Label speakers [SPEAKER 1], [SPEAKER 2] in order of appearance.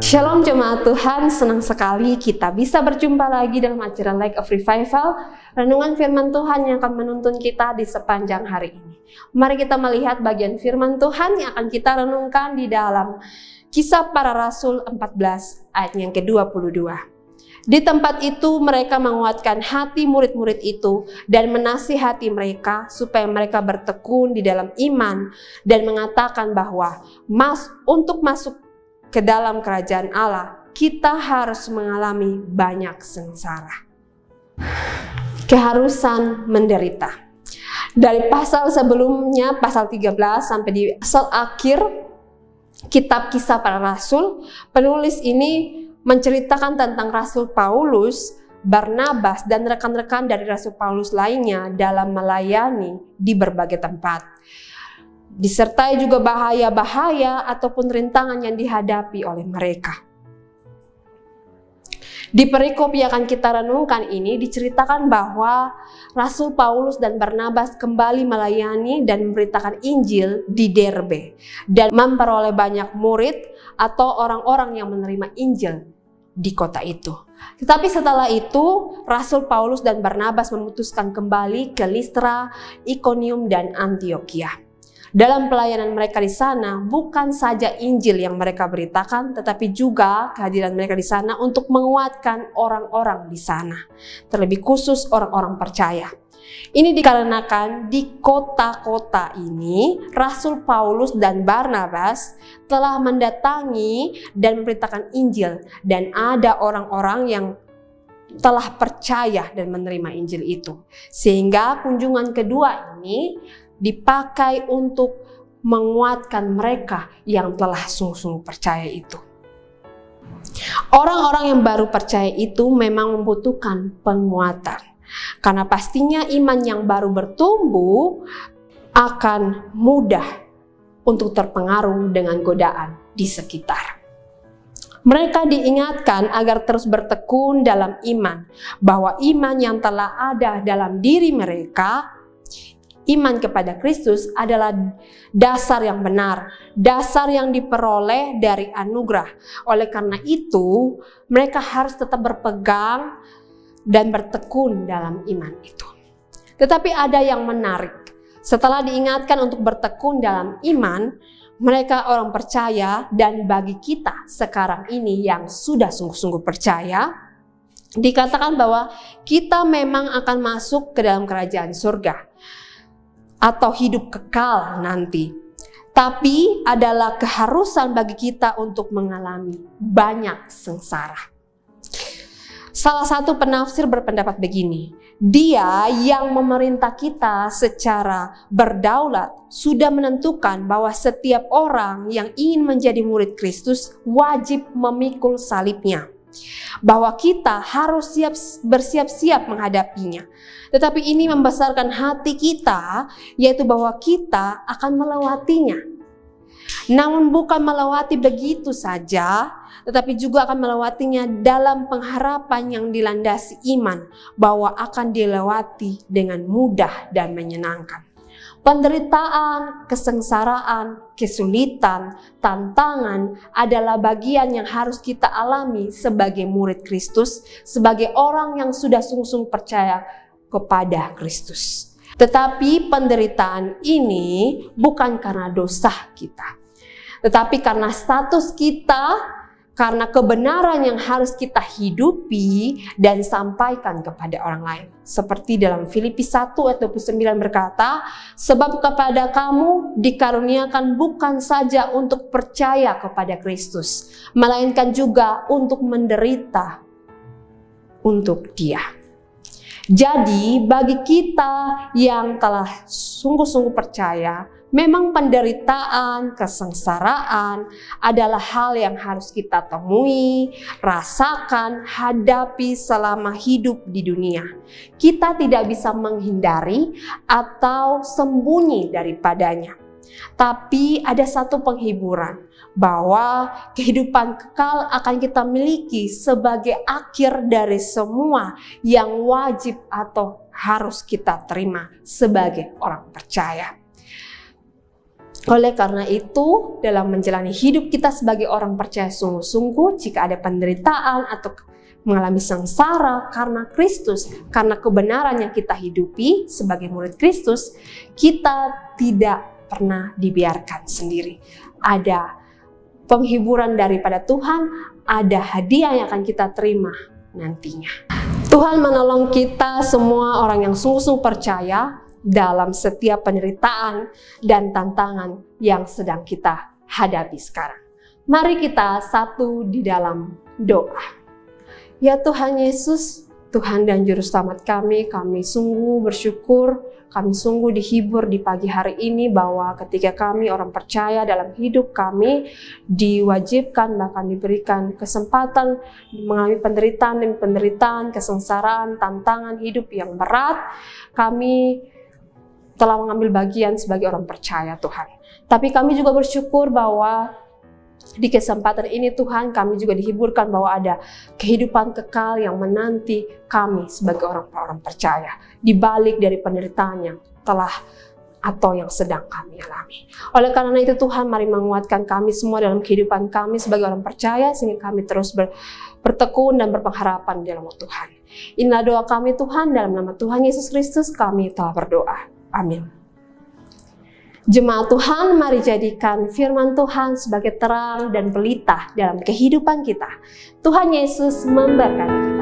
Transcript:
[SPEAKER 1] Shalom jemaat Tuhan, senang sekali kita bisa berjumpa lagi dalam acara Light of Revival, renungan firman Tuhan yang akan menuntun kita di sepanjang hari ini. Mari kita melihat bagian firman Tuhan yang akan kita renungkan di dalam Kisah Para Rasul 14 ayat yang ke-22. Di tempat itu mereka menguatkan hati murid-murid itu dan menasihati mereka supaya mereka bertekun di dalam iman dan mengatakan bahwa untuk masuk ke dalam kerajaan Allah, kita harus mengalami banyak sengsara. Keharusan menderita. Dari pasal sebelumnya, pasal 13 sampai di pasal akhir kitab Kisah Para Rasul, penulis ini menceritakan tentang Rasul Paulus, Barnabas, dan rekan-rekan dari Rasul Paulus lainnya dalam melayani di berbagai tempat. Disertai juga bahaya-bahaya ataupun rintangan yang dihadapi oleh mereka. Di perikop yang akan kita renungkan ini diceritakan bahwa Rasul Paulus dan Barnabas kembali melayani dan memberitakan Injil di Derbe dan memperoleh banyak murid atau orang-orang yang menerima Injil di kota itu. Tetapi setelah itu Rasul Paulus dan Barnabas memutuskan kembali ke Listra, Ikonium, dan Antiokhia. Dalam pelayanan mereka di sana, bukan saja Injil yang mereka beritakan, tetapi juga kehadiran mereka di sana untuk menguatkan orang-orang di sana, terlebih khusus orang-orang percaya. Ini dikarenakan di kota-kota ini, Rasul Paulus dan Barnabas telah mendatangi dan memberitakan Injil, dan ada orang-orang yang telah percaya dan menerima Injil itu. Sehingga kunjungan kedua ini dipakai untuk menguatkan mereka yang telah sungguh-sungguh percaya itu. Orang-orang yang baru percaya itu memang membutuhkan penguatan, karena pastinya iman yang baru bertumbuh akan mudah untuk terpengaruh dengan godaan di sekitar. Mereka diingatkan agar terus bertekun dalam iman, bahwa iman yang telah ada dalam diri mereka, iman kepada Kristus, adalah dasar yang benar, dasar yang diperoleh dari anugerah. Oleh karena itu, mereka harus tetap berpegang dan bertekun dalam iman itu. Tetapi ada yang menarik. Setelah diingatkan untuk bertekun dalam iman, mereka orang percaya, dan bagi kita sekarang ini yang sudah sungguh-sungguh percaya, dikatakan bahwa kita memang akan masuk ke dalam kerajaan surga atau hidup kekal nanti. Tapi adalah keharusan bagi kita untuk mengalami banyak sengsara. Salah satu penafsir berpendapat begini, Dia yang memerintah kita secara berdaulat sudah menentukan bahwa setiap orang yang ingin menjadi murid Kristus wajib memikul salibnya, bahwa kita harus bersiap-siap menghadapinya. Tetapi ini membesarkan hati kita, yaitu bahwa kita akan melewatinya. Namun bukan melewati begitu saja, tetapi juga akan melewatinya dalam pengharapan yang dilandasi iman, bahwa akan dilewati dengan mudah dan menyenangkan. Penderitaan, kesengsaraan, kesulitan, tantangan adalah bagian yang harus kita alami sebagai murid Kristus, sebagai orang yang sudah sungguh-sungguh percaya kepada Kristus. Tetapi penderitaan ini bukan karena dosa kita, tetapi karena status kita, karena kebenaran yang harus kita hidupi dan sampaikan kepada orang lain. Seperti dalam Filipi 1 ayat 29 berkata, sebab kepada kamu dikaruniakan bukan saja untuk percaya kepada Kristus, melainkan juga untuk menderita untuk Dia. Jadi bagi kita yang telah sungguh-sungguh percaya, memang penderitaan, kesengsaraan adalah hal yang harus kita temui, rasakan, hadapi selama hidup di dunia. Kita tidak bisa menghindari atau sembunyi daripadanya. Tapi ada satu penghiburan, bahwa kehidupan kekal akan kita miliki sebagai akhir dari semua yang wajib atau harus kita terima sebagai orang percaya. Oleh karena itu, dalam menjalani hidup kita sebagai orang percaya sungguh-sungguh, jika ada penderitaan atau mengalami sengsara karena Kristus, karena kebenaran yang kita hidupi sebagai murid Kristus, kita tidak pernah dibiarkan sendiri. Ada penghiburan daripada Tuhan, ada hadiah yang akan kita terima nantinya. Tuhan menolong kita semua orang yang sungguh-sungguh percaya dalam setiap penderitaan dan tantangan yang sedang kita hadapi sekarang. Mari kita satu di dalam doa. Ya Tuhan Yesus, Tuhan dan Juru Selamat kami sungguh bersyukur, kami sungguh dihibur di pagi hari ini bahwa ketika kami orang percaya dalam hidup kami diwajibkan bahkan diberikan kesempatan mengalami penderitaan, kesengsaraan, tantangan hidup yang berat, kami telah mengambil bagian sebagai orang percaya Tuhan. Tapi kami juga bersyukur bahwa di kesempatan ini Tuhan kami juga dihiburkan bahwa ada kehidupan kekal yang menanti kami sebagai orang-orang percaya di balik dari penderitaan yang telah atau yang sedang kami alami. Oleh karena itu Tuhan, mari menguatkan kami semua dalam kehidupan kami sebagai orang percaya sehingga kami terus bertekun dan berpengharapan di dalam Tuhan. Inilah doa kami Tuhan, dalam nama Tuhan Yesus Kristus kami telah berdoa. Amin. Jemaat Tuhan, mari jadikan firman Tuhan sebagai terang dan pelita dalam kehidupan kita. Tuhan Yesus memberkati kita.